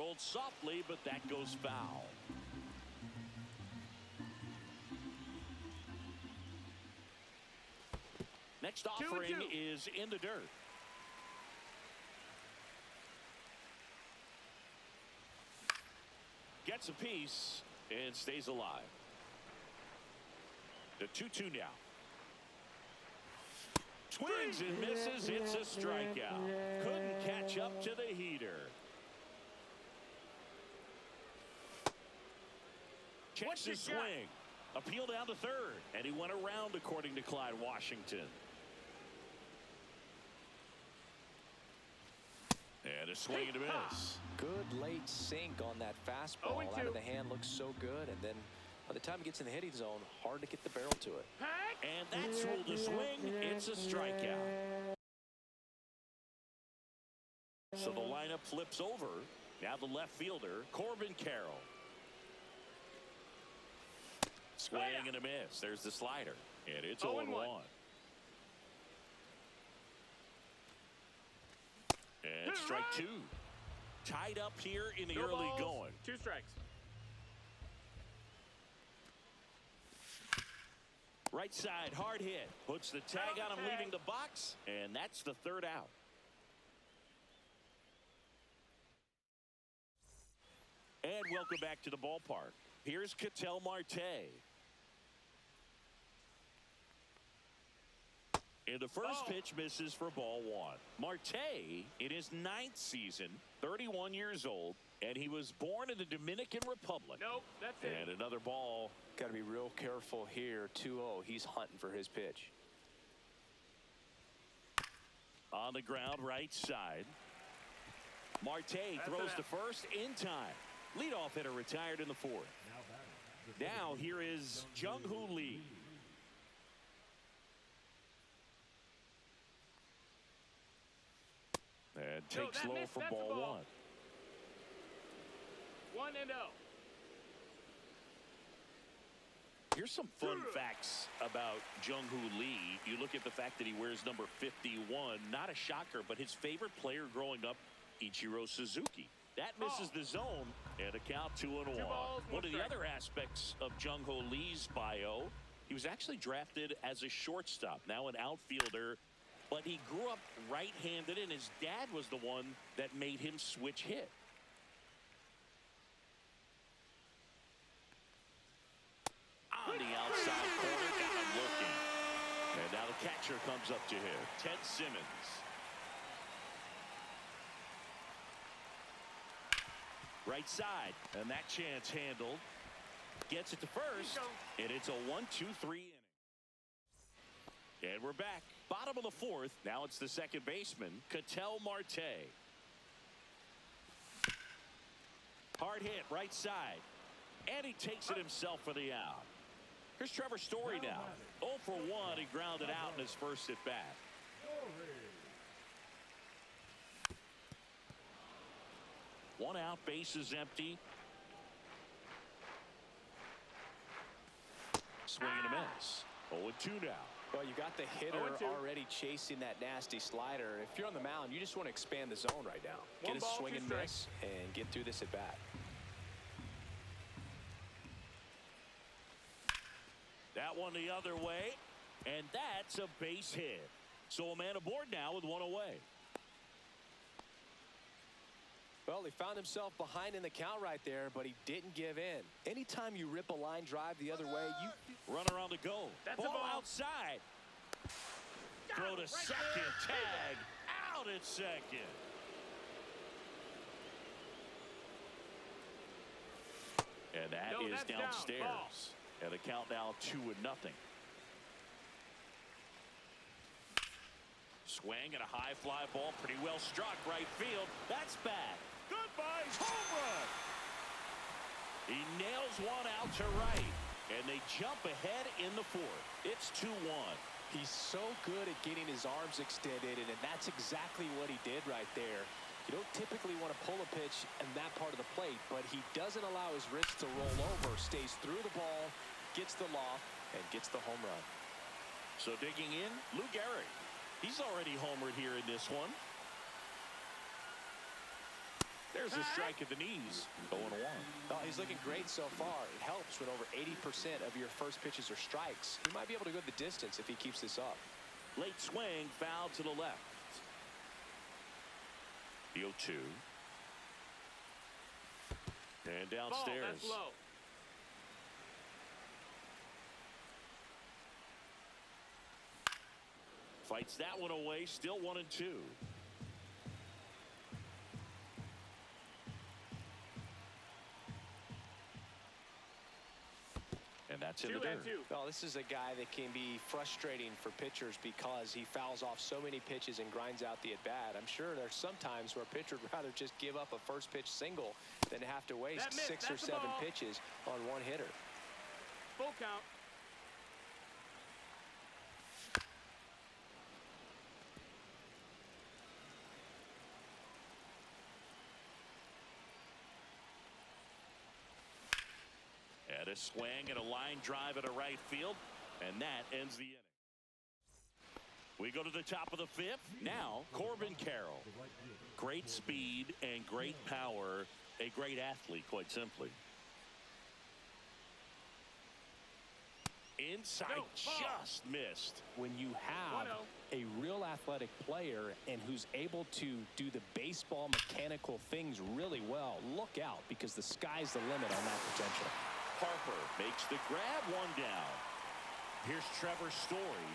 Rolled softly, but that goes foul. Next offering is in the dirt. Gets a piece and stays alive. The 2-2 now. Swings and misses. It's a strikeout. Couldn't catch up to the heater. Checks his swing. Appeal down to third. And he went around, according to Clyde Washington. And a swing and a miss. Good late sink on that fastball. Out of the hand looks so good. And then by the time it gets in the hitting zone, hard to get the barrel to it. And that's ruled a swing. It's a strikeout. So the lineup flips over. Now the left fielder, Corbin Carroll. Swing and a miss. There's the slider. And it's 0-1. And strike two. Tied up here in the early going. 2 strikes. Right side, hard hit. Puts the tag on him leaving the box. And that's the third out. And welcome back to the ballpark. Here's Ketel Marte. And the first pitch misses for ball 1. Marte, in his 9th season, 31 years old, and he was born in the Dominican Republic. Nope, that's it. And another ball. Got to be real careful here. 2-0. He's hunting for his pitch. On the ground, right side. Marte throws to first in time. Leadoff hitter retired in the 4th. Now here is Jung-Hoo Lee. And takes low for ball 1. 1-0. Here's some fun facts about Jung-Hoo Lee. You look at the fact that he wears number 51. Not a shocker, but his favorite player growing up, Ichiro Suzuki. That misses the zone, and a count 2-1. One of the other aspects of Jung-Hoo Lee's bio, he was actually drafted as a shortstop, now an outfielder. But he grew up right-handed, and his dad was the one that made him switch hit. On the outside corner, got him looking. And now the catcher comes up to him, Ted Simmons. Right side, and that chance handled. Gets it to first, and it's a 1-2-3 inning. And we're back. Bottom of the 4th. Now it's the second baseman, Ketel Marte. Hard hit, right side. And he takes it himself for the out. Here's Trevor Story now. 0 for 1. He grounded out in his first at bat. One out, base is empty. Swing and a miss. 0-2 now. Well, you got the hitter already chasing that nasty slider. If you're on the mound, you just want to expand the zone right now. Get a swing and miss and get through this at bat. That one the other way, and that's a base hit. So a man aboard now with one away. Well, he found himself behind in the count right there, but he didn't give in. Anytime you rip a line drive the other way, you runner on the go. Ball outside. Throw to second. Tag out at second. And that is downstairs. And the count now 2-0. Swing and a high fly ball, pretty well struck right field. That's bad. Goodbye, home run. He nails one out to right, and they jump ahead in the 4th. It's 2-1. He's so good at getting his arms extended, and that's exactly what he did right there. You don't typically want to pull a pitch in that part of the plate, but he doesn't allow his wrist to roll over, stays through the ball, gets the loft, and gets the home run. So digging in, Lou Gehrig. He's already homered here in this one. There's a strike at the knees. 0-1. Oh, he's looking great so far. It helps when over 80% of your first pitches are strikes. He might be able to go the distance if he keeps this up. Late swing, foul to the left. The 0-2. And downstairs. Ball, that's low. Fights that one away. Still 1-2. And that's in the dirt. Well, this is a guy that can be frustrating for pitchers because he fouls off so many pitches and grinds out the at-bat. I'm sure there's some times where a pitcher would rather just give up a first pitch single than have to waste 6 or 7 pitches on one hitter. Full count. And a swing and a line drive at a right field, and that ends the inning. We go to the top of the 5th. Now, Corbin Carroll. Great speed and great power. A great athlete, quite simply. Inside, just missed. When you have a real athletic player and who's able to do the baseball mechanical things really well, look out, because the sky's the limit on that potential. Harper makes the grab, 1 down. Here's Trevor Story.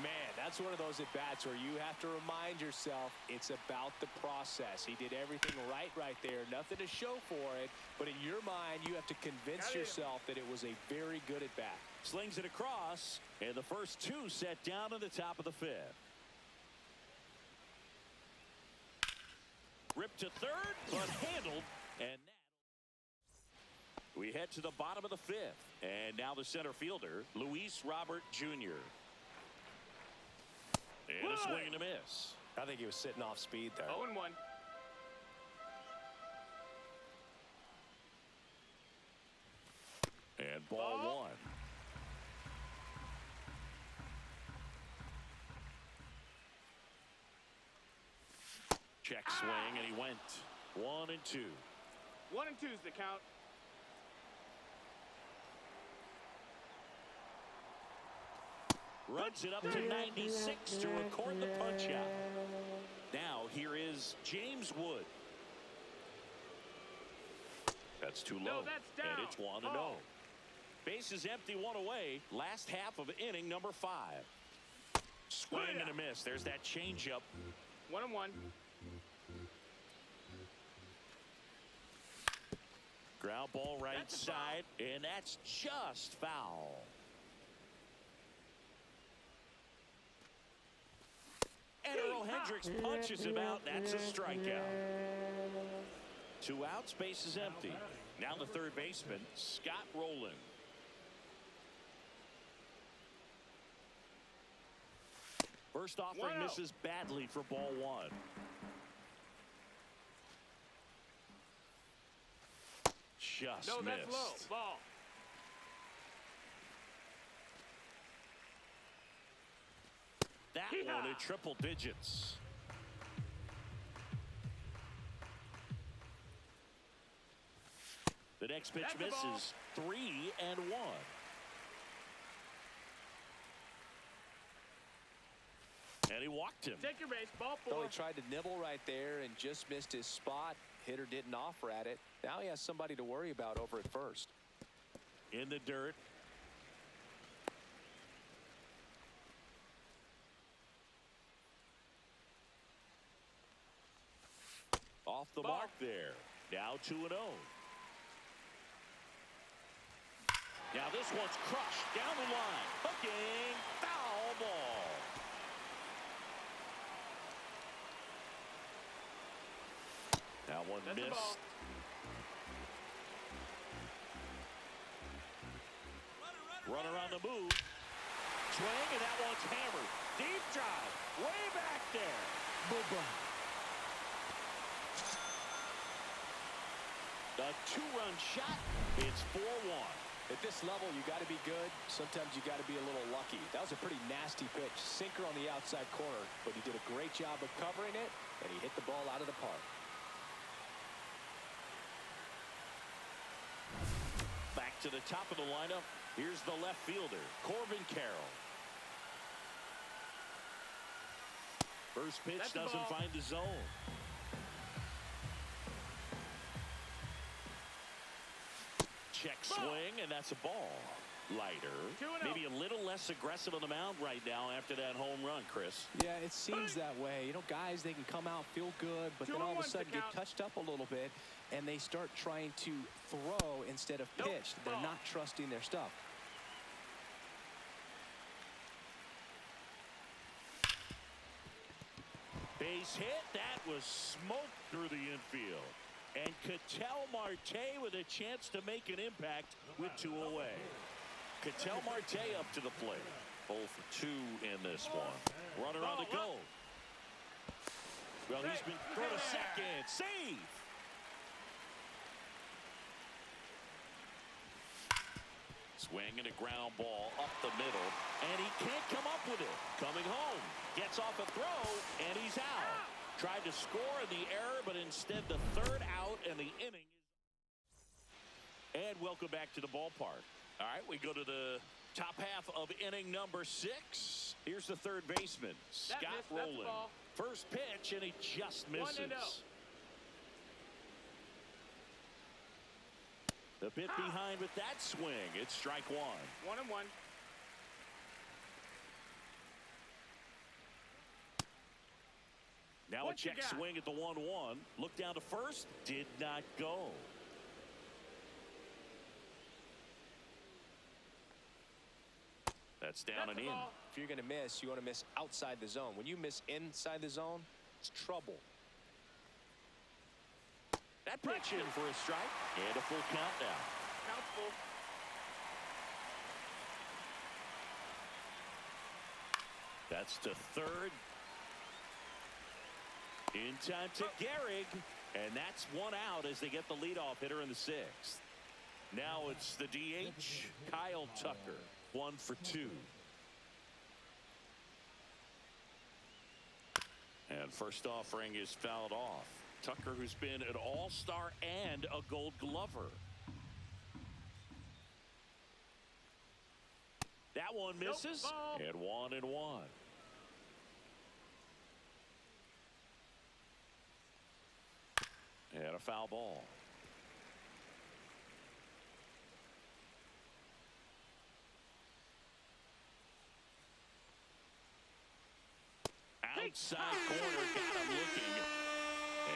Man, that's one of those at-bats where you have to remind yourself it's about the process. He did everything right there. Nothing to show for it. But in your mind, you have to convince yourself that it was a very good at-bat. Slings it across, and the first 2 set down in the top of the 5th. Ripped to third, but handled, and we head to the bottom of the 5th. And now the center fielder, Luis Robert Jr. And a swing and a miss. I think he was sitting off speed there. 0-1. And ball 1. Check swing, and he went 1-2. 1-2's the count. Runs it up to 96 to record the punch out. Now here is James Wood. That's too low. No, that's down. And it's 1-0. Base is empty, 1 away. Last half of inning number 5. Swing and a miss. There's that changeup. 1-1. Ground ball right side, and that's just foul. And Earl Hendricks punches him out. That's a strikeout. 2 outs, base is empty. Now the third baseman, Scott Rowland. First offering misses badly for ball 1. Just no, missed. that's low. Ball. That one in triple digits. The next pitch misses. 3-1. And he walked him. Take your base. Ball 4. So he tried to nibble right there and just missed his spot. Hitter didn't offer at it. Now he has somebody to worry about over at first. In the dirt. Off the mark there. Now 2-0. Now this one's crushed down the line. Hooking. Foul ball. Now one missed. Runner on the move. Swing, and that one's hammered. Deep drive. Way back there. Boom. A 2-run shot. It's 4-1. At this level, you got to be good. Sometimes you got to be a little lucky. That was a pretty nasty pitch. Sinker on the outside corner, but he did a great job of covering it, and he hit the ball out of the park. to the top of the lineup. Here's the left fielder, Corbin Carroll. First pitch doesn't find the zone. Check swing, and that's a ball. Lighter. Maybe a little less aggressive on the mound right now after that home run, Chris. Yeah, it seems that way. You know, guys, they can come out, feel good, but then all of a sudden get touched up a little bit, and they start trying to throw instead of pitch. They're not trusting their stuff. Base hit. That was smoked through the infield. And Ketel Marte with a chance to make an impact with 2 away. Ketel Marte up to the plate. 0 for 2 in this one. Runner on the go. Well, he's been thrown to second. Save. Swing and a ground ball up the middle. And he can't come up with it. Coming home. Gets off a throw. And he's out. Tried to score in the error, but instead the third out and the inning. And welcome back to the ballpark. All right, we go to the top half of inning number 6. Here's the third baseman, Scott Rowland. First pitch, and he just misses. The bit behind with that swing. It's strike 1. 1-1. Now a check swing at the 1-1. Look down to first. Did not go. That's down and in. If you're going to miss, you want to miss outside the zone. When you miss inside the zone, it's trouble. That pitch in for a strike and a full count now. Count full. That's to third. In time to Gehrig, and that's 1 out as they get the leadoff hitter in the 6th. Now it's the DH, Kyle Tucker, 1 for 2. And first offering is fouled off. Tucker, who's been an all-star and a Gold Glover. That one misses, and 1-1. And a foul ball. Outside corner, got him looking.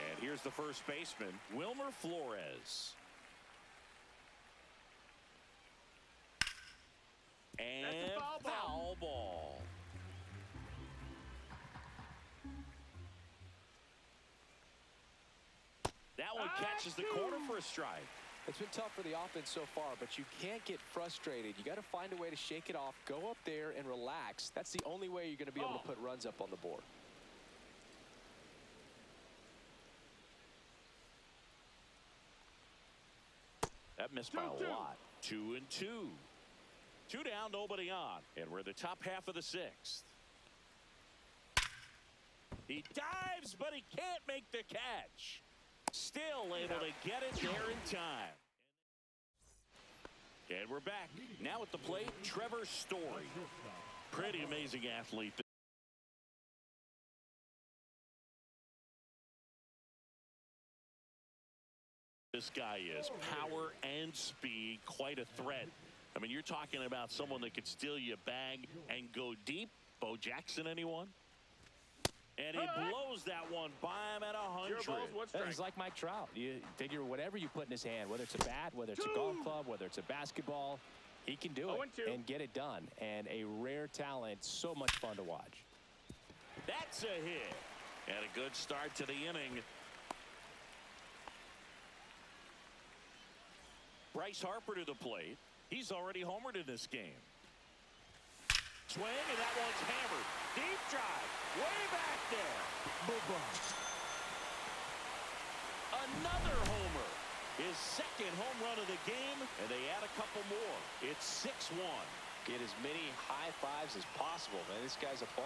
And here's the first baseman, Wilmer Flores. And foul ball. That one catches the corner for a strike. It's been tough for the offense so far, but you can't get frustrated. You got to find a way to shake it off, go up there and relax. That's the only way you're going to be able to put runs up on the board. That missed by a lot. 2-2. 2 down, nobody on. And we're the top half of the 6th. He dives, but he can't make the catch. Still able to get it there in time. And we're back. Now at the plate, Trevor Story. Pretty amazing athlete. This guy is power and speed, quite a threat. I mean, you're talking about someone that could steal you a bag and go deep. Bo Jackson, anyone? And he blows that one by him at 100. He's like Mike Trout. You figure whatever you put in his hand, whether it's a bat, whether it's a golf club, whether it's a basketball, he can do it and get it done. And a rare talent, so much fun to watch. That's a hit. And a good start to the inning. Bryce Harper to the plate. He's already homered in this game. Swing, and that one's hammered. Deep drive. Way back there. Boom. Another homer. His second home run of the game, and they add a couple more. It's 6-1. Get as many high fives as possible, man. This guy's a ball.